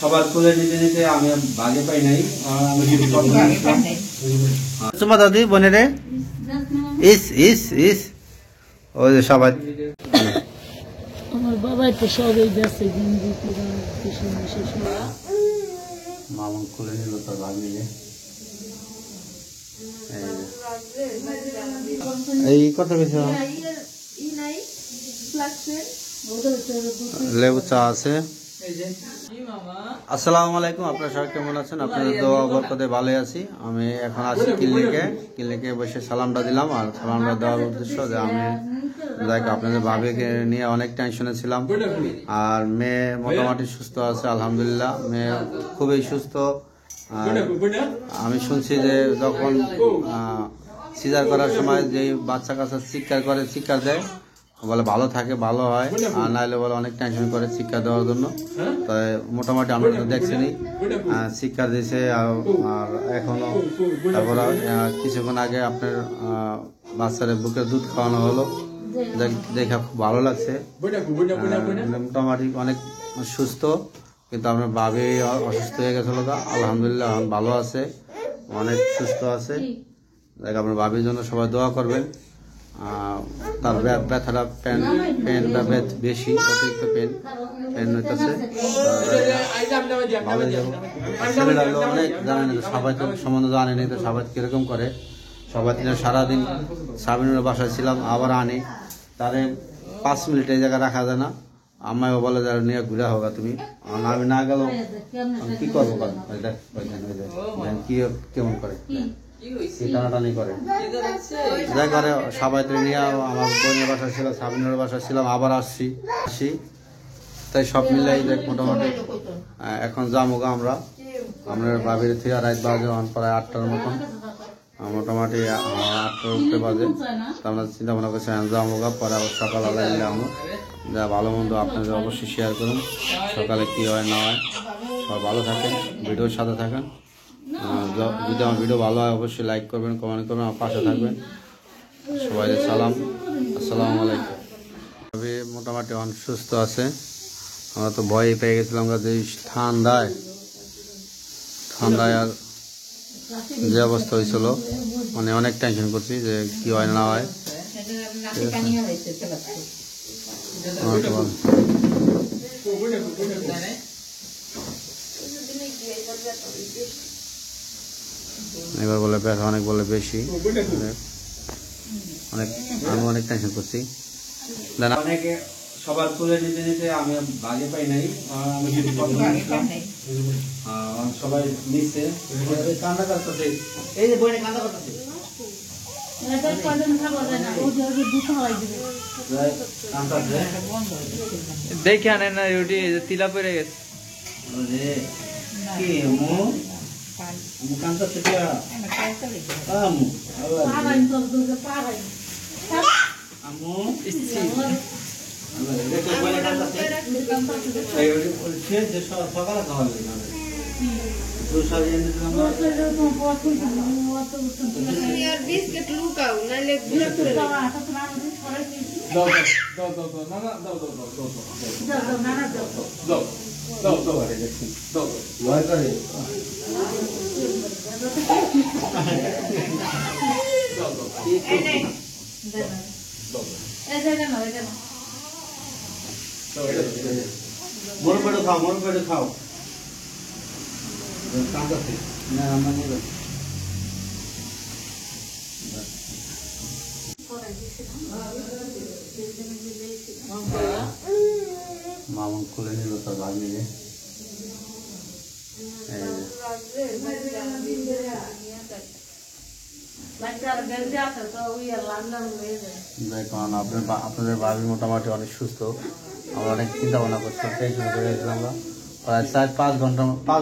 সবার তুলে নিতে নিতে আমি ভাগে পাই নাই। তোমার দাদি বোনেরে ইস ইস ইস ওই যে সবাই আমার বাবা তো সবাই গেছে মামুন খুলে নিল তার ভাগ্নিকে। এই কত কিছু লেবু চা আছে। আসসালামু আলাইকুম, আপনারা সবাই কেমন আছেন? আপনাদের দোয়া বরকতে ভালো আছি। আমি এখন আছি ক্লিনিকে বসে সালামটা দিলাম। আর সালামটা দেওয়ার উদ্দেশ্য যে আমি দেখ আপনাদের ভাবিকে নিয়ে অনেক টেনশনে ছিলাম। আর মেয়ে মোটামুটি সুস্থ আছে আলহামদুলিল্লাহ, মেয়ে খুবই সুস্থ। আমি শুনছি যে যখন সিজার করার সময় যে বাচ্চা কাচ্চা চিৎকার দেয় বলে ভালো থাকে, ভালো হয়। আর নাইলে বলে অনেক টেনশন করে চিৎকার দেওয়ার জন্য। তাই মোটামুটি আমরা তো দেখছিনি, চিৎকার দিয়েছে। আর এখনো তারপর কিছুক্ষণ আগে আপনার বাচ্চাদের বুকের দুধ খাওয়ানো হলো, দেখে খুব ভালো লাগছে। মোটামুটি অনেক সুস্থ, কিন্তু আপনার ভাবি অসুস্থ হয়ে গেছিল। আলহামদুলিল্লাহ ভালো আছে, অনেক সুস্থ আছে। দেখ আপনার ভাবির জন্য সবাই দোয়া করবেন। তার ব্যথাটা পেন বা বেশি অতিরিক্ত পেন হইতেছে। ছেলেরা অনেক জানে না, সবাই তো সম্বন্ধে জানে নি, তো সবাই কিরকম করে। সবাই সারাদিন সাবিনের বাসায় ছিলাম, আবার আনি তারে 5 মিনিট এই জায়গায় রাখা যায় না। আমায়ও বলে যে নিয়ে ঘুরে হোক তুমি, আমি না গেল কি করবো? কি কেমন করে টানাটানি করে যাই করে সবাই নিয়ে। আমার বোনের বাসায় ছিলাম, সাবিনের বাসায় ছিলাম, আবার আসছি। তাই সব মিলাই দেখ মোটামুটি এখন যামোগা আমরা ভাবির থেকে রাত বাজে প্রায় 8টার মতন, মোটামুটি 8টার উপরে বাজে। তো আমরা চিন্তা ভাবনা করছি যামোগা, পরে আবার সকালবেলা এলে আমি যা ভালো মন্দ আপনাদের অবশ্যই শেয়ার করুন। সকালে কি হয় না হয়, সব ভালো থাকেন, ভিডিওর সাথে থাকেন। যদি আমার ভিডিও ভালো হয় অবশ্যই লাইক করবেন, কমেন্ট করবেন, আমার পাশে থাকবেন। সবাই সালাম, আসসালামু আলাইকুম। মোটামুটি অনেক সুস্থ আছে। আমরা তো ভয় পেয়ে গেছিলাম যে ঠান্ডায় আর যে অবস্থা হয়েছিল, মানে অনেক টেনশন করছি যে কি হয় না হয়। এবার বলে ব্যথা অনেক, বলে বেশি অনেক, আমি অনেক টেনশন করছি। অনেকে সবার তুলে নিতে নিতে আমি ভাগে পাই নাই। সবাই নিচ্ছে, কান্না করতেছে। এই যে বইনে কান্না করতেছে, দেখে আনে না রুটি তিলা পড়ে গেছে। সকালে খাওয়া মন পেটে খাও মামুন খুলে নিল তার ভাগ্নিকে। দেখুন আপনাদের ভাবি মোটামুটি অনেক সুস্থ। আমরা অনেক চিন্তা ভাবনা করছিলাম, টেনশন করে গেছিলাম। আমরা প্রায় 4-5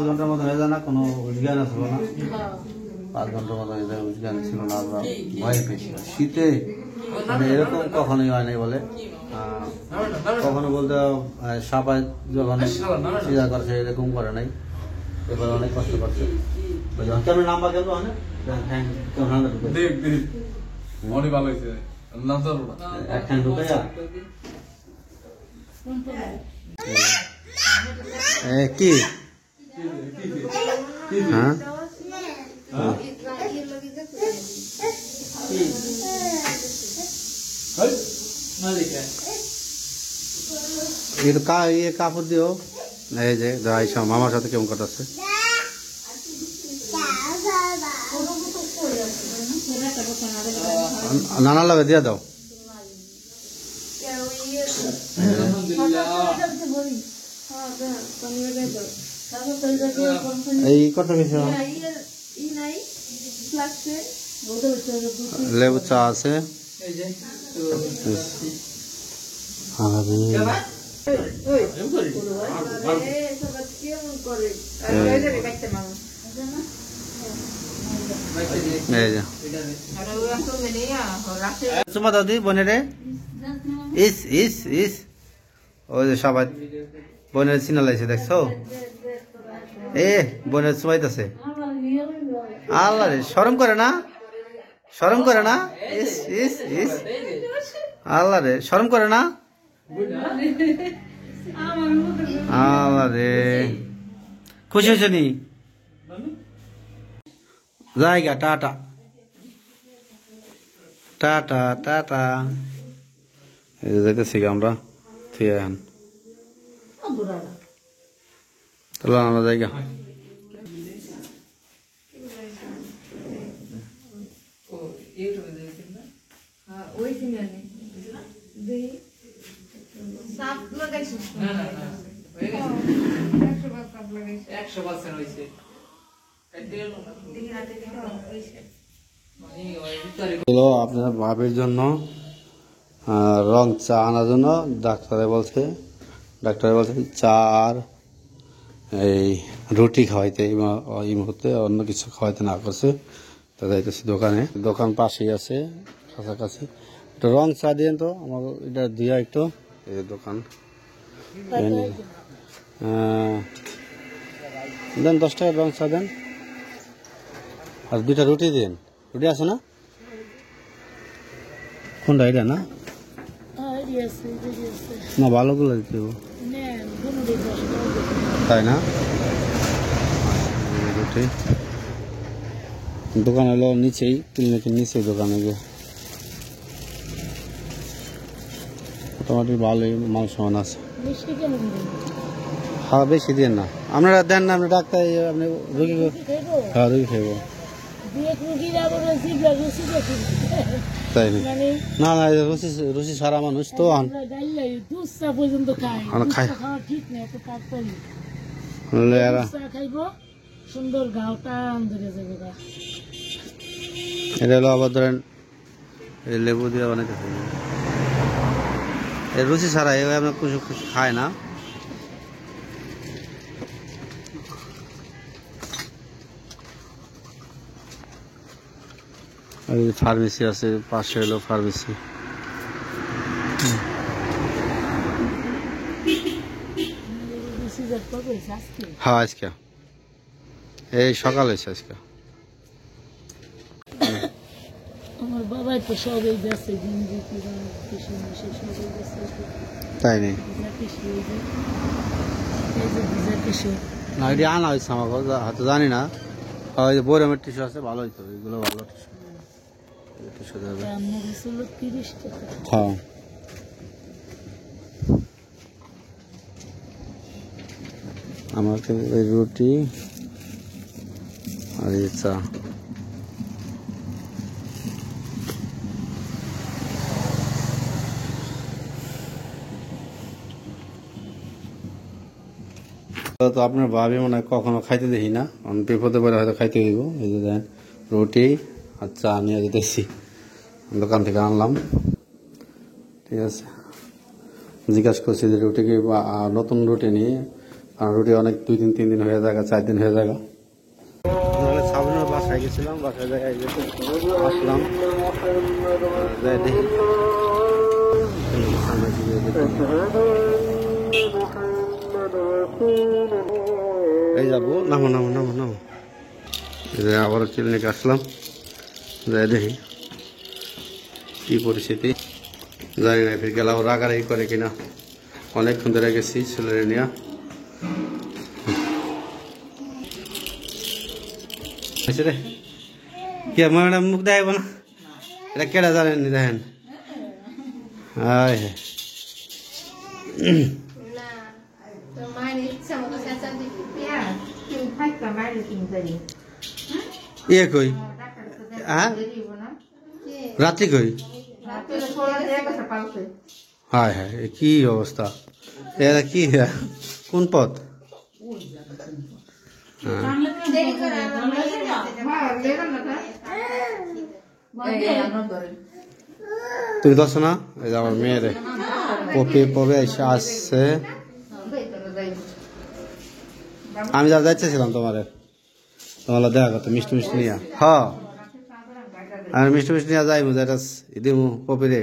ঘন্টার মতো হয়ে যায় না, কোনো উজ্ঞান ছিল না। 5 ঘন্টার মতো হয়ে যায়, উজ্ঞান ছিল না। আমরা ভয় পেয়েছি শীতে, মানে এরকম কখনোই হয় নাই বলে। কখনো বলতে সাপায় যখন সিজা করছে এরকম করে নাই, এবার অনেক কষ্ট করছে। কেমন নাম্বার কেমন হয় কি হ্যাঁ ये कापड़ दियो এই যে আইসা মামার সাথে কেমন করতেছে নানা লাগে দিয়ে দাও এই কত কিছু লেবু চা আছে চুমা দাদি বোনের রে ইস ইস ইস ওই যে সবাই বোনের চিনা লাগছে দেখছো এ বোনের চুমাইতেছে আল্লাহ রে শরম করে না ইস ইস ইস আল্লাহ রে শরম করে না আল্লাহ রে খুশি হয়েছে নি জায়গা টাটা টাটা টাটা এই যে যাইতেছি আমরা ঠিক এখন তাহলে আমরা জায়গা আপনার ভাবির জন্য রং চা আনার জন্য ডাক্তারে বলছে চা আর এই রুটি খাওয়াইতে এই মুহূর্তে অন্য কিছু খাওয়াইতে না করছে তা যাইতেছি দোকান পাশেই আছে কাছাকাছি একটু রং চা দিয়েন তো আমার এটা দিয়া একটু এই দোকান দেন 10 টাকার রং চা দেন আর 2টা রুটি দিন রুটি আছে না কোনটা এটা না না ভালোগুলো দিতে তাই না রুটি দোকান হলো নিচেই ক্লিনিকের নিচেই দোকানে গিয়ে মোটামুটি ভালোই মাল সামান আছে হ্যাঁ বেশি দিন না আপনারা দেন না আপনি ডাক্তার আপনি রুগী হ্যাঁ রুগী খাইব তাই না না রুচি সারা মানুষ তো এটা হলো আবার ধরেন লেবু দিয়ে অনেক রুচি ছাড়া এভাবে আপনার কিছু খায় না ফার্মেসি আছে পাশে হলো ফার্মেসি হ্যাঁ আজকে এই সকাল হয়েছে আজকে আমার বাবাই তো সবাই গেছে তাই নেই না এটি আনা হয়েছে আমার হয়তো জানি না বৈরামের টিস্যু আছে ভালো হইতো এগুলো ভালো টিস্যু দেবে হ্যাঁ আমাকে ওই রুটি আর এই চা তো আপনার ভাবি মনে হয় কখনো খাইতে দেখি না বিপদে পরে হয়তো খাইতে দিব এই যে দেন রুটি আর চা নিয়ে যেতেছি দোকান থেকে আনলাম ঠিক আছে জিজ্ঞাসা করছি যে রুটি কি নতুন রুটি নিয়ে আর রুটি অনেক 2-3 দিন হয়ে যায় 4 দিন হয়ে যায় সাবিনের বাসায় গেছিলাম বাসায় জায়গায় আসলাম দেখি এই যাবো নামো আবার ক্লিনিকে আসলাম যাই দেখি কি পরিস্থিতি জানি না ফির গেলাম রাগারাগি করে কিনা অনেকক্ষণ ধরে গেছি ছেলেরে নিয়ে রে কে ম্যাডাম মুখ দেখাইব না এটা কেটা জানেননি দেখেন আয় ইয়ে কই হ্যাঁ রাত্রি কই হায় হায় এ কি অবস্থা এরা কি কোন পথ হ্যাঁ তুমি দশ না এই যে আমার মেয়ের পপে পবে এসে আসছে আমি যা যাচ্ছিলাম তোমার দেখা করতে মিষ্টি মিষ্টি নিয়ে হ্যাঁ আর মিষ্টি মিষ্টি নিয়ে যাইবো যেটা দিমু পপি রে